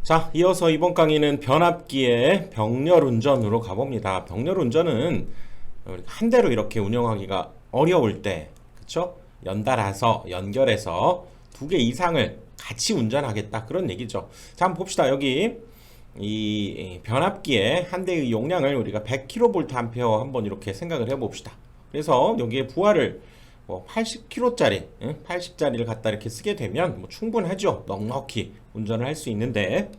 자, 이어서 이번 강의는 변압기의 병렬 운전으로 가봅니다. 병렬 운전은 한 대로 이렇게 운영하기가 어려울 때, 그쵸? 연달아서, 연결해서 두 개 이상을 같이 운전하겠다. 그런 얘기죠. 자, 한번 봅시다. 여기 이 변압기의 한 대의 용량을 우리가 100kV 한번 이렇게 생각을 해봅시다. 그래서 여기에 부하를 뭐 80kg짜리, 80짜리를 갖다 이렇게 쓰게 되면 뭐 충분하죠. 넉넉히 운전을 할 수 있는데,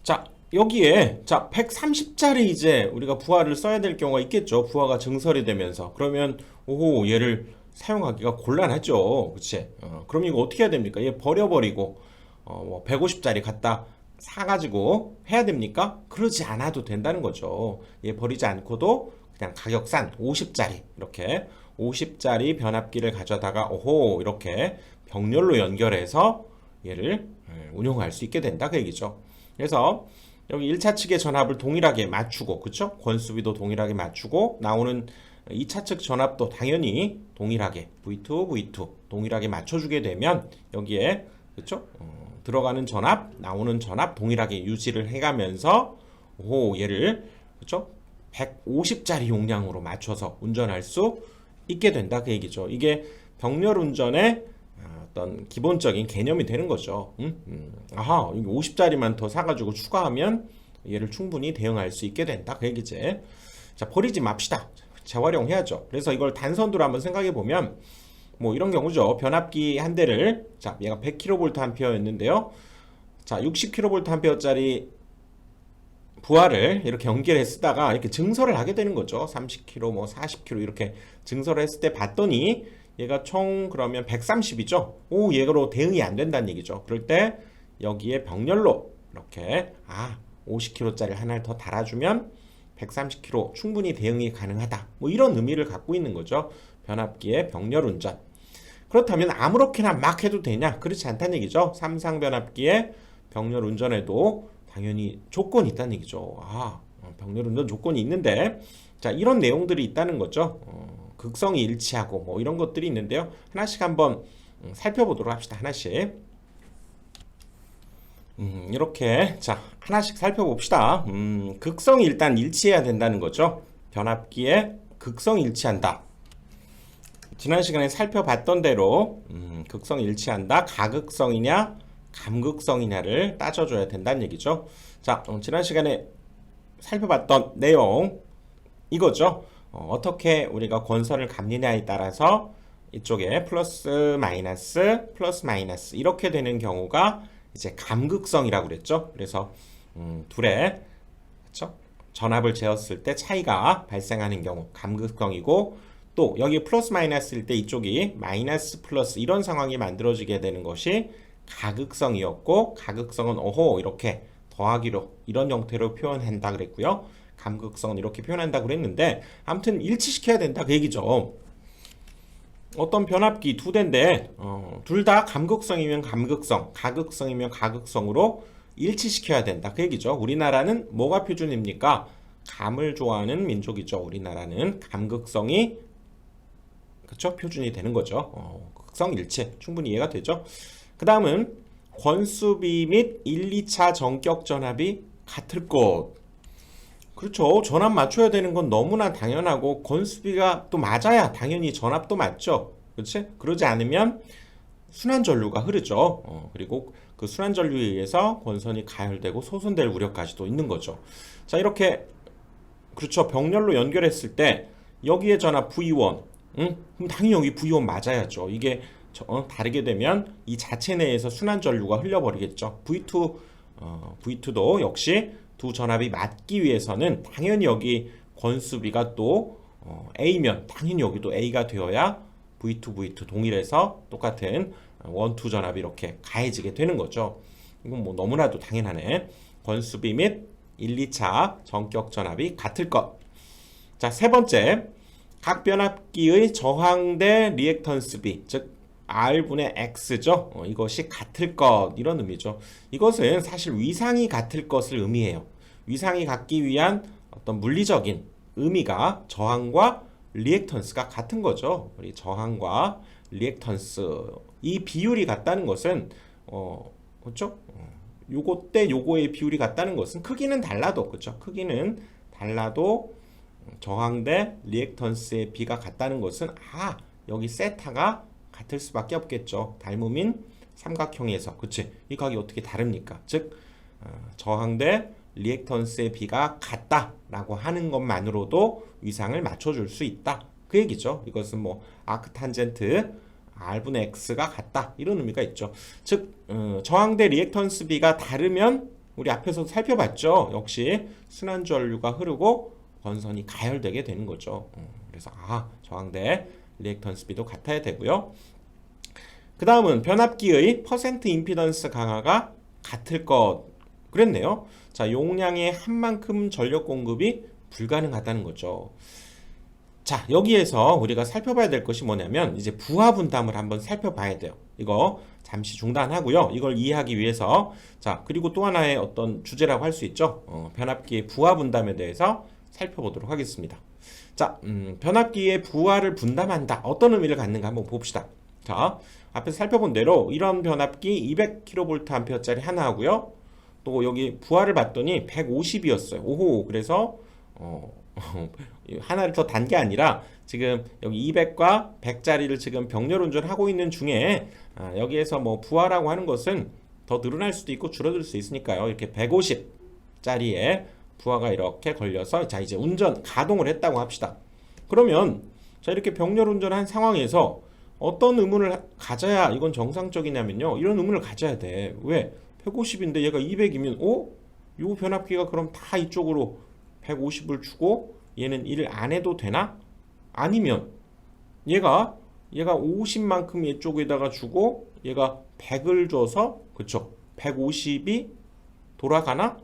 자, 여기에 130짜리 이제 우리가 부하를 써야 될 경우가 있겠죠. 부하가 증설이 되면서. 그러면 오호, 얘를 사용하기가 곤란하죠. 그치? 그럼 이거 어떻게 해야 됩니까? 얘 버려버리고 뭐 150짜리 갖다 사가지고 해야 됩니까? 그러지 않아도 된다는 거죠. 얘 버리지 않고도 그냥 가격 싼 50짜리 이렇게 50짜리 변압기를 가져다가 오호, 이렇게 병렬로 연결해서 얘를 운용할 수 있게 된다, 그 얘기죠. 그래서 여기 1차 측의 전압을 동일하게 맞추고, 그쵸? 권수비도 동일하게 맞추고, 나오는 2차 측 전압도 당연히 동일하게 V2, V2 동일하게 맞춰주게 되면 여기에, 그쵸? 들어가는 전압, 나오는 전압 동일하게 유지를 해가면서 오, 얘를, 그쵸? 150짜리 용량으로 맞춰서 운전할 수 있게 된다, 그 얘기죠. 이게 병렬 운전의 어떤 기본적인 개념이 되는 거죠. 아하, 50짜리만 더 사가지고 추가하면 얘를 충분히 대응할 수 있게 된다, 그 얘기지. 자, 버리지 맙시다. 재활용해야죠. 그래서 이걸 단선도로 한번 생각해 보면 뭐 이런 경우죠. 변압기 한 대를, 자, 얘가 100kVA였는데요. 자, 60kVA짜리 부하를 이렇게 연결해 쓰다가 이렇게 증설을 하게 되는 거죠. 30kg, 뭐 40kg 이렇게 증설을 했을 때 봤더니 얘가 총 그러면 130이죠. 오, 얘로 대응이 안 된다는 얘기죠. 그럴 때 여기에 병렬로 이렇게 50kg짜리 하나를 더 달아주면 130kg 충분히 대응이 가능하다. 뭐 이런 의미를 갖고 있는 거죠. 변압기의 병렬 운전. 그렇다면 아무렇게나 막 해도 되냐? 그렇지 않다는 얘기죠. 삼상 변압기의 병렬 운전에도 당연히 조건이 있다는 얘기죠. 병렬 운전 조건이 있는데, 자, 이런 내용들이 있다는 거죠. 극성이 일치하고 뭐 이런 것들이 있는데요. 하나씩 한번 살펴보도록 합시다. 하나씩. 이렇게 자, 하나씩 살펴봅시다. 극성이 일단 일치해야 된다는 거죠. 변압기에 극성이 일치한다. 지난 시간에 살펴봤던 대로 극성이 일치한다. 가극성이냐 감극성이냐를 따져줘야 된다는 얘기죠. 자, 지난 시간에 살펴봤던 내용 이거죠. 어떻게 우리가 권선을 감느냐에 따라서 이쪽에 플러스 마이너스 이렇게 되는 경우가 이제 감극성이라고 그랬죠. 그래서 둘의, 그렇죠? 전압을 재었을 때 차이가 발생하는 경우 감극성이고, 또 여기 플러스 마이너스일 때 이쪽이 마이너스 플러스 이런 상황이 만들어지게 되는 것이 가극성이었고, 가극성은 오호, 이렇게 더하기로 이런 형태로 표현한다 그랬고요. 감극성은 이렇게 표현한다 그랬는데, 아무튼 일치시켜야 된다 그 얘기죠. 어떤 변압기 두 대인데 둘 다 감극성이면 감극성, 가극성이면 가극성으로 일치시켜야 된다 그 얘기죠. 우리나라는 뭐가 표준입니까? 감을 좋아하는 민족이죠. 우리나라는 감극성이, 그쵸? 표준이 되는 거죠. 극성 일치 충분히 이해가 되죠. 그 다음은 권수비 및 1, 2차 전격 전압이 같을 것. 그렇죠. 전압 맞춰야 되는 건 너무나 당연하고, 권수비가 또 맞아야 당연히 전압도 맞죠. 그렇지? 그러지 않으면 순환전류가 흐르죠. 그리고 그 순환전류에 의해서 권선이 가열되고 소손될 우려까지도 있는 거죠. 자, 이렇게, 그렇죠. 병렬로 연결했을 때 여기에 전압 V1, 그럼 당연히 여기 V1 맞아야죠. 이게 다르게 되면 이 자체 내에서 순환전류가 흘려버리겠죠. V2도 역시 두 전압이 맞기 위해서는 당연히 여기 권수비가 또 A면 당연히 여기도 A가 되어야 V2 동일해서 똑같은 1, 2 전압이 이렇게 가해지게 되는 거죠. 이건 뭐 너무나도 당연하네. 권수비 및 1, 2차 전격 전압이 같을 것. 자, 세 번째, 각 변압기의 저항대 리액턴스비, 즉 R분의 X죠. 이것이 같을 것, 이런 의미죠. 이것은 사실 위상이 같을 것을 의미해요. 위상이 같기 위한 어떤 물리적인 의미가 저항과 리액턴스가 같은 거죠. 우리 저항과 리액턴스 이 비율이 같다는 것은 그렇죠? 요거 때 요거의 비율이 같다는 것은 크기는 달라도 그쵸? 크기는 달라도 저항대 리액턴스의 비가 같다는 것은 여기 세타가 같을 수밖에 없겠죠. 닮음인 삼각형에서 그치? 이 각이 어떻게 다릅니까? 즉 저항대 리액턴스의 비가 같다라고 하는 것만으로도 위상을 맞춰줄 수 있다. 그 얘기죠. 이것은 뭐 아크탄젠트 R분의 X가 같다 이런 의미가 있죠. 즉 저항대 리액턴스 비가 다르면 우리 앞에서 살펴봤죠. 역시 순환전류가 흐르고 건선이 가열되게 되는 거죠. 그래서 저항대 리액턴스 비도 같아야 되고요. 그 다음은 변압기의 퍼센트 임피던스 강화가 같을 것 그랬네요. 자, 용량의 한 만큼 전력 공급이 불가능하다는 거죠. 자, 여기에서 우리가 살펴봐야 될 것이 뭐냐면 이제 부하 분담을 한번 살펴봐야 돼요. 이거 잠시 중단하고요. 이걸 이해하기 위해서 자, 그리고 또 하나의 어떤 주제라고 할 수 있죠. 변압기의 부하 분담에 대해서 살펴보도록 하겠습니다. 자, 변압기의 부하를 분담한다. 어떤 의미를 갖는가 한번 봅시다. 자, 앞에서 살펴본 대로 이런 변압기 200kVA짜리 하나 하고요. 또 여기 부하를 봤더니 150이었어요. 오호, 그래서 하나를 더 단 게 아니라 지금 여기 200과 100짜리를 지금 병렬 운전하고 있는 중에 여기에서 뭐 부하라고 하는 것은 더 늘어날 수도 있고 줄어들 수 있으니까요. 이렇게 150짜리에 부하가 이렇게 걸려서 자 이제 운전 가동을 했다고 합시다. 그러면 자 이렇게 병렬 운전한 상황에서 어떤 의문을 가져야 이건 정상적이냐면요. 이런 의문을 가져야 돼. 왜? 150인데 얘가 200이면 요 변압기가 그럼 다 이쪽으로 150을 주고 얘는 일을 안 해도 되나? 아니면 얘가 50만큼 이쪽에다가 주고 얘가 100을 줘서 그쵸? 150이 돌아가나?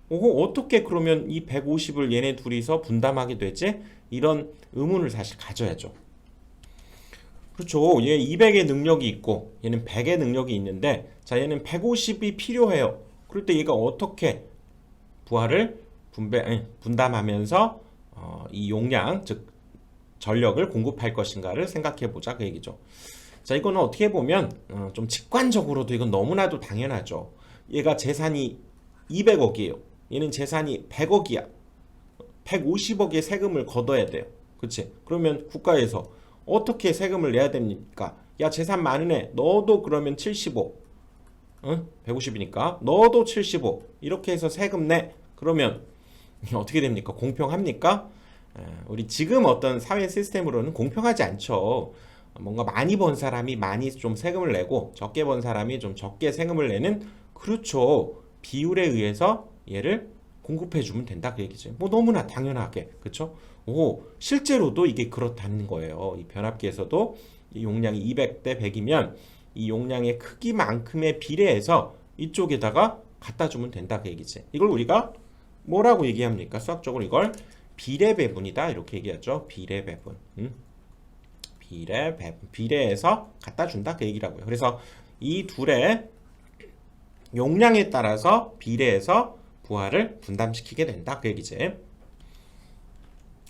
어떻게 그러면 이 150을 얘네 둘이서 분담하게 되지? 이런 의문을 사실 가져야죠. 그렇죠. 얘 200의 능력이 있고 얘는 100의 능력이 있는데 자 얘는 150이 필요해요. 그럴 때 얘가 어떻게 부하를 분담하면서 이 용량 즉 전력을 공급할 것인가를 생각해 보자 그 얘기죠. 자 이거는 어떻게 보면 좀 직관적으로도 이건 너무나도 당연하죠. 얘가 재산이 200억이에요. 얘는 재산이 100억이야. 150억의 세금을 걷어야 돼요. 그치? 그러면 국가에서 어떻게 세금을 내야 됩니까? 야 재산 많은 애 너도 그러면 75 150이니까 너도 75 이렇게 해서 세금 내. 그러면 어떻게 됩니까? 공평합니까? 우리 지금 어떤 사회 시스템으로는 공평하지 않죠. 뭔가 많이 번 사람이 많이 좀 세금을 내고 적게 번 사람이 좀 적게 세금을 내는 그렇죠. 비율에 의해서 얘를 공급해 주면 된다 그 얘기죠. 뭐 너무나 당연하게 그렇죠. 실제로도 이게 그렇다는 거예요. 이 변압기에서도 이 용량이 200대 100이면 이 용량의 크기만큼에 비례해서 이쪽에다가 갖다 주면 된다 그 얘기지. 이걸 우리가 뭐라고 얘기합니까? 수학적으로 이걸 비례배분이다 이렇게 얘기하죠. 비례배분. 비례해서 갖다 준다 그 얘기라고요. 그래서 이 둘의 용량에 따라서 비례해서 부하를 분담시키게 된다 그 얘기지.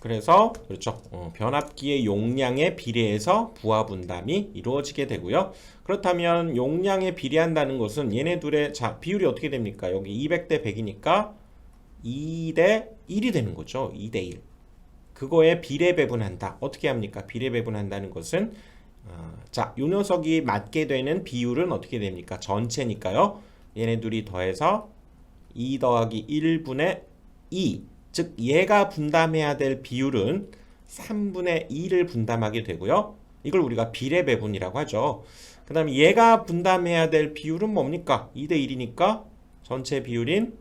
그래서 그렇죠. 변압기의 용량에 비례해서 부하 분담이 이루어지게 되고요. 그렇다면 용량에 비례한다는 것은 얘네 둘의 자 비율이 어떻게 됩니까? 여기 200대 100이니까 2대 1이 되는 거죠. 2대 1. 그거에 비례 배분한다. 어떻게 합니까? 비례 배분한다는 것은 자, 요 녀석이 맞게 되는 비율은 어떻게 됩니까? 전체니까요. 얘네 둘이 더해서 2 더하기 1분의 2. 즉 얘가 분담해야 될 비율은 3분의 2를 분담하게 되고요. 이걸 우리가 비례 배분이라고 하죠. 그 다음에 얘가 분담해야 될 비율은 뭡니까? 2대 1이니까 전체 비율인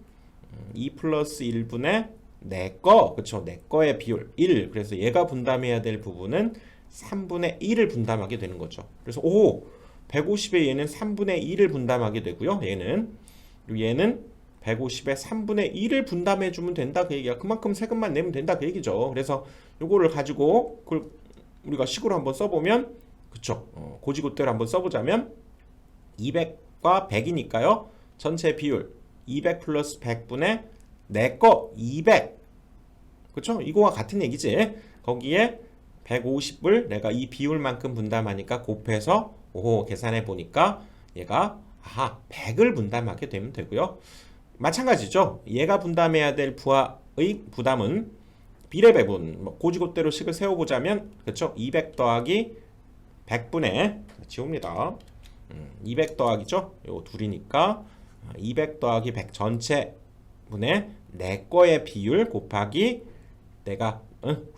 2 플러스 1분의 내 거, 그쵸? 내 거의 비율 1. 그래서 얘가 분담해야 될 부분은 3분의 1을 분담하게 되는 거죠. 그래서 150에 얘는 3분의 1을 분담하게 되고요. 얘는 150에 3분의 1을 분담해 주면 된다 그 얘기야. 그만큼 세금만 내면 된다 그 얘기죠. 그래서 요거를 가지고 그걸 우리가 식으로 한번 써보면 그쵸? 고지고대로 한번 써보자면 200과 100이니까요. 전체 비율 200 플러스 100분의 내 거 200 그쵸? 이거와 같은 얘기지. 거기에 150을 내가 이 비율만큼 분담하니까 곱해서 계산해 보니까 얘가 아하, 100을 분담하게 되면 되고요. 마찬가지죠. 얘가 분담해야 될 부하의 부담은 비례 배분, 뭐 고지고대로 식을 세워보자면 그렇죠. 200 더하기 100분의 지웁니다. 200 더하기죠. 요 둘이니까 200 더하기 100 전체 분의 내 거의 비율 곱하기 내가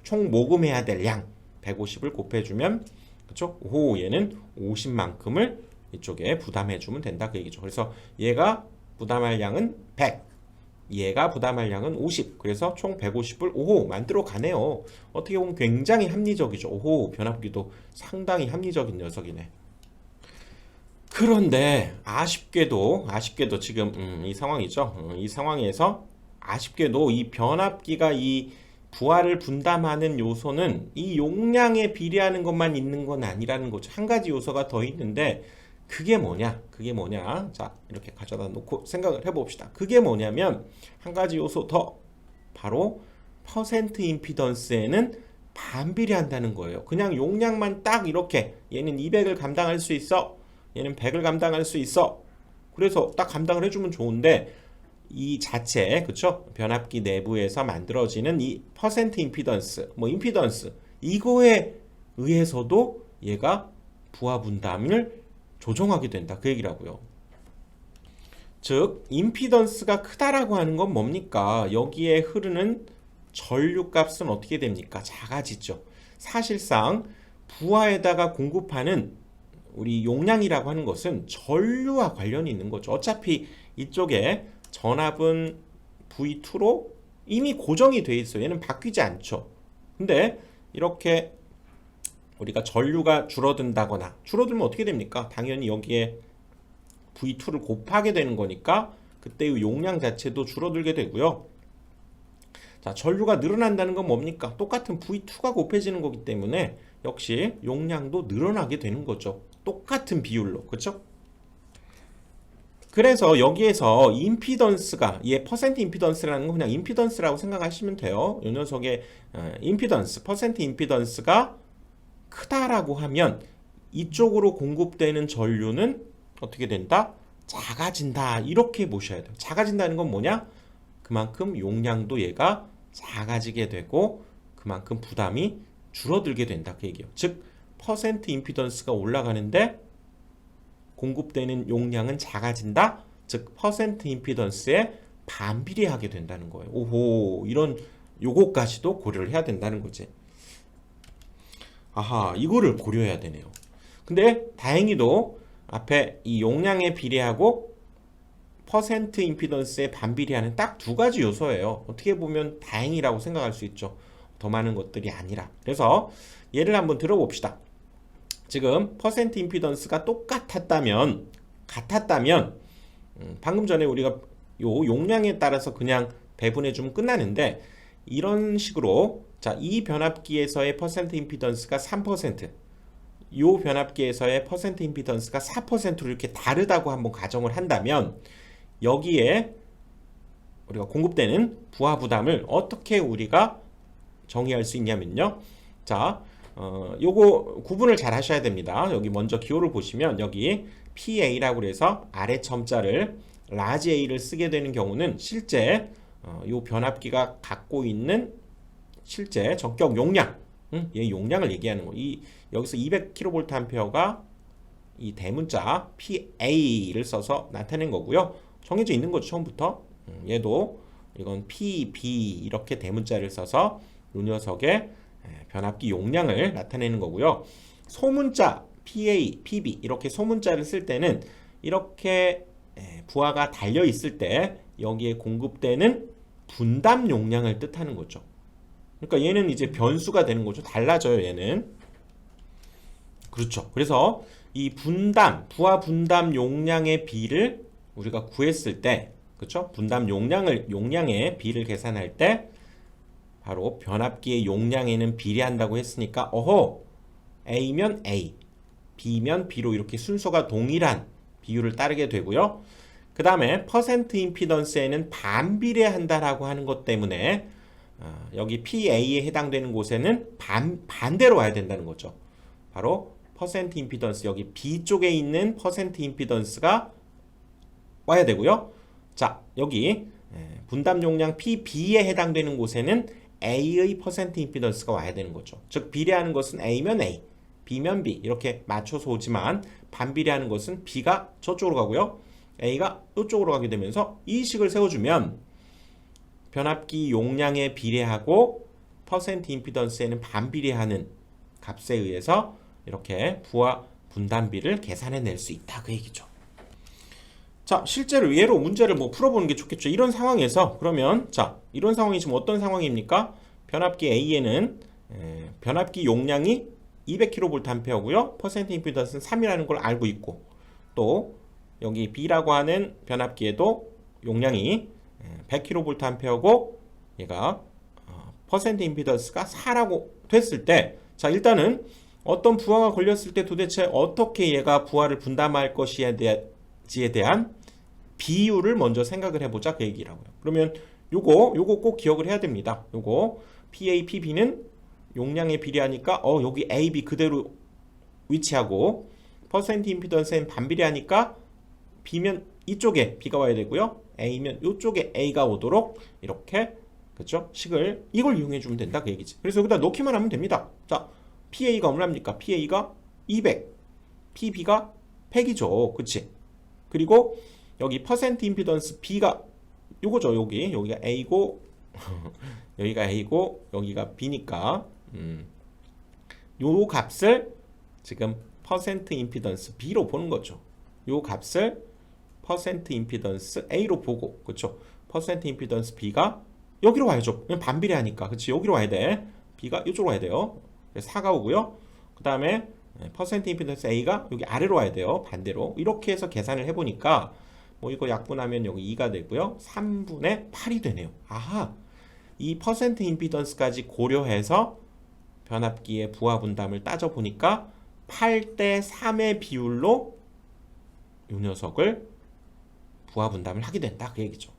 총 모금해야 될 양 150을 곱해주면 그렇죠. 오, 얘는 50만큼을 이쪽에 부담해주면 된다 그 얘기죠. 그래서 얘가 부담할 양은 100, 얘가 부담할 양은 50. 그래서 총 150을 오호 만들어 가네요. 어떻게 보면 굉장히 합리적이죠. 오호, 변압기도 상당히 합리적인 녀석이네. 그런데 아쉽게도 지금 이 상황이죠. 이 상황에서 아쉽게도 이 변압기가 이 부하를 분담하는 요소는 이 용량에 비례하는 것만 있는 건 아니라는 거죠. 한 가지 요소가 더 있는데 그게 뭐냐? 자, 이렇게 가져다 놓고 생각을 해봅시다. 그게 뭐냐면 한 가지 요소 더, 바로 퍼센트 임피던스에는 반비례한다는 거예요. 그냥 용량만 딱 이렇게 얘는 200을 감당할 수 있어, 얘는 100을 감당할 수 있어. 그래서 딱 감당을 해주면 좋은데 이 자체, 그쵸? 변압기 내부에서 만들어지는 이 퍼센트 임피던스, 뭐 임피던스, 이거에 의해서도 얘가 부하 분담을 조정하게 된다 그 얘기라고요. 즉 임피던스가 크다라고 하는 건 뭡니까? 여기에 흐르는 전류값은 어떻게 됩니까? 작아지죠. 사실상 부하에다가 공급하는 우리 용량이라고 하는 것은 전류와 관련이 있는 거죠. 어차피 이쪽에 전압은 V2로 이미 고정이 돼 있어요. 얘는 바뀌지 않죠. 근데 이렇게 우리가 전류가 줄어든다거나, 줄어들면 어떻게 됩니까? 당연히 여기에 V2를 곱하게 되는 거니까 그때의 용량 자체도 줄어들게 되고요. 자, 전류가 늘어난다는 건 뭡니까? 똑같은 V2가 곱해지는 거기 때문에 역시 용량도 늘어나게 되는 거죠. 똑같은 비율로, 그렇죠? 그래서 여기에서 임피던스가, 얘 퍼센트 임피던스라는 건 그냥 임피던스라고 생각하시면 돼요. 이 녀석의 임피던스, 퍼센트 임피던스가 크다라고 하면 이쪽으로 공급되는 전류는 어떻게 된다? 작아진다. 이렇게 보셔야 돼요. 작아진다는 건 뭐냐? 그만큼 용량도 얘가 작아지게 되고 그만큼 부담이 줄어들게 된다 그 얘기예요. 즉 퍼센트 임피던스가 올라가는데 공급되는 용량은 작아진다. 즉 퍼센트 임피던스에 반비례하게 된다는 거예요. 오호, 이런 요거까지도 고려를 해야 된다는 거지. 아하, 이거를 고려해야 되네요. 근데 다행히도 앞에 이 용량에 비례하고 퍼센트 임피던스에 반비례하는 딱 두 가지 요소예요. 어떻게 보면 다행이라고 생각할 수 있죠. 더 많은 것들이 아니라. 그래서 예를 한번 들어봅시다. 지금 퍼센트 임피던스가 같았다면 방금 전에 우리가 요 용량에 따라서 그냥 배분해주면 끝나는데 이런 식으로 자, 이 변압기에서의 퍼센트 임피던스가 3%, 요 변압기에서의 퍼센트 임피던스가 4%로 이렇게 다르다고 한번 가정을 한다면 여기에 우리가 공급되는 부하 부담을 어떻게 우리가 정의할 수 있냐면요. 자, 요거 구분을 잘 하셔야 됩니다. 여기 먼저 기호를 보시면 여기 PA라고 해서 아래 첨자를 라지 A를 쓰게 되는 경우는 실제 요 변압기가 갖고 있는 실제 전격 용량, 얘 용량을 얘기하는 거. 여기서 200kVA가 이 대문자 PA를 써서 나타낸 거고요. 정해져 있는 거죠, 처음부터. 얘도 이건 PB 이렇게 대문자를 써서 이 녀석의 변압기 용량을 나타내는 거고요. 소문자 PA, PB 이렇게 소문자를 쓸 때는 이렇게 부하가 달려 있을 때 여기에 공급되는 분담 용량을 뜻하는 거죠. 그러니까 얘는 이제 변수가 되는 거죠. 달라져요, 얘는. 그렇죠. 그래서 이 부하 분담 용량의 비를 우리가 구했을 때, 그렇죠? 분담 용량의 비를 계산할 때 바로 변압기의 용량에는 비례한다고 했으니까 어허, A면 A, B면 B로 이렇게 순서가 동일한 비율을 따르게 되고요. 그 다음에 퍼센트 임피던스에는 반비례한다라고 하는 것 때문에 여기 PA에 해당되는 곳에는 반대로 와야 된다는 거죠. 바로 퍼센트 임피던스, 여기 B 쪽에 있는 퍼센트 임피던스가 와야 되고요. 자, 여기 분담 용량 PB에 해당되는 곳에는 A의 퍼센트 임피던스가 와야 되는 거죠. 즉 비례하는 것은 A면 A, B면 B 이렇게 맞춰서 오지만 반비례하는 것은 B가 저쪽으로 가고요. A가 이쪽으로 가게 되면서 이 식을 세워주면 변압기 용량에 비례하고 퍼센트 임피던스에는 반비례하는 값에 의해서 이렇게 부하 분담비를 계산해낼 수 있다 그 얘기죠. 자, 실제로 예로 문제를 뭐 풀어보는 게 좋겠죠. 이런 상황에서 그러면 자, 이런 상황이 지금 어떤 상황입니까? 변압기 A에는 변압기 용량이 200kVA고요. 퍼센트 임피던스는 3이라는 걸 알고 있고 또 여기 B라고 하는 변압기에도 용량이 100kVA고 얘가 퍼센트 임피던스가 4라고 됐을 때 자, 일단은 어떤 부하가 걸렸을 때 도대체 어떻게 얘가 부하를 분담할 것이에 대한 비율을 먼저 생각을 해보자 그 얘기라고요. 그러면 요거 꼭 기억을 해야 됩니다. 요거 PA, PB는 용량에 비례하니까 여기 A, B 그대로 위치하고 퍼센트 임피던스엔 반비례하니까 B면 이쪽에 B가 와야 되고요. A면 이쪽에 A가 오도록 이렇게 그렇죠? 식을 이걸 이용해 주면 된다 그 얘기지. 그래서 여기다 넣기만 하면 됩니다. 자, PA가 얼마입니까? PA가 200, PB가 100이죠. 그치? 그리고 여기 퍼센트 임피던스 B가 요거죠. 여기가 A고 여기가 A고 여기가 B니까 요 값을 지금 퍼센트 임피던스 B로 보는 거죠. 요 값을 퍼센트 임피던스 A로 보고 그렇죠. 퍼센트 임피던스 B가 여기로 와야죠. 반비례하니까 그치 여기로 와야 돼. B가 이쪽으로 와야 돼요. 그래서 4가 오고요. 그 다음에 퍼센트 임피던스 A가 여기 아래로 와야 돼요. 반대로 이렇게 해서 계산을 해보니까 뭐 이거 약분하면 여기 2가 되고요. 3분의 8이 되네요. 아하, 이 퍼센트 임피던스까지 고려해서 변압기의 부하 분담을 따져보니까 8대 3의 비율로 이 녀석을 부하 분담을 하게 된다 그 얘기죠.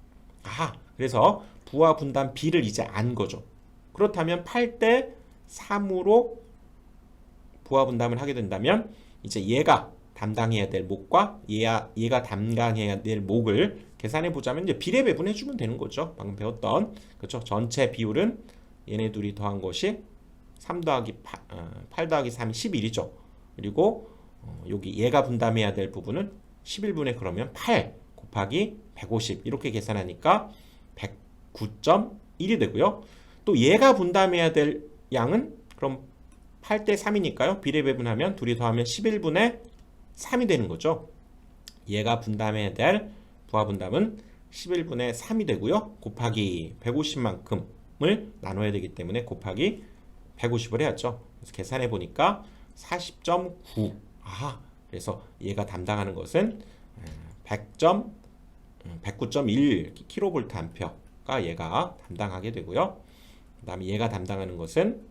아하, 그래서 부하 분담 B를 이제 안 거죠. 그렇다면 8대 3으로 부하 분담을 하게 된다면 이제 얘가 담당해야 될 목과 얘가 담당해야 될 목을 계산해 보자면 이제 비례 배분해 주면 되는 거죠. 방금 배웠던 그렇죠. 전체 비율은 얘네 둘이 더한 것이 3 더하기 8 더하기 3이 11이죠. 그리고 여기 얘가 분담해야 될 부분은 11분의 그러면 8 곱하기 150 이렇게 계산하니까 109.1이 되고요. 또 얘가 분담해야 될 양은 그럼 8대 3이니까요. 비례 배분하면 둘이 더하면 11분의 3이 되는 거죠. 얘가 분담해야 될 부하 분담은 11분의 3이 되고요. 곱하기 150만큼을 나눠야 되기 때문에 곱하기 150을 해야죠. 그래서 계산해 보니까 40.9. 아, 그래서 얘가 담당하는 것은 109.1kVA가 얘가 담당하게 되고요. 그 다음에 얘가 담당하는 것은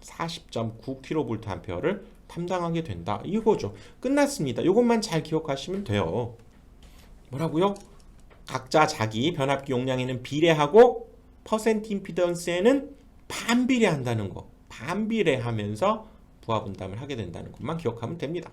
40.9kVA를 담당하게 된다. 이거죠. 끝났습니다. 이것만 잘 기억하시면 돼요. 뭐라고요? 각자 자기 변압기 용량에는 비례하고 퍼센트 임피던스에는 반비례한다는 거. 반비례하면서 부하 분담을 하게 된다는 것만 기억하면 됩니다.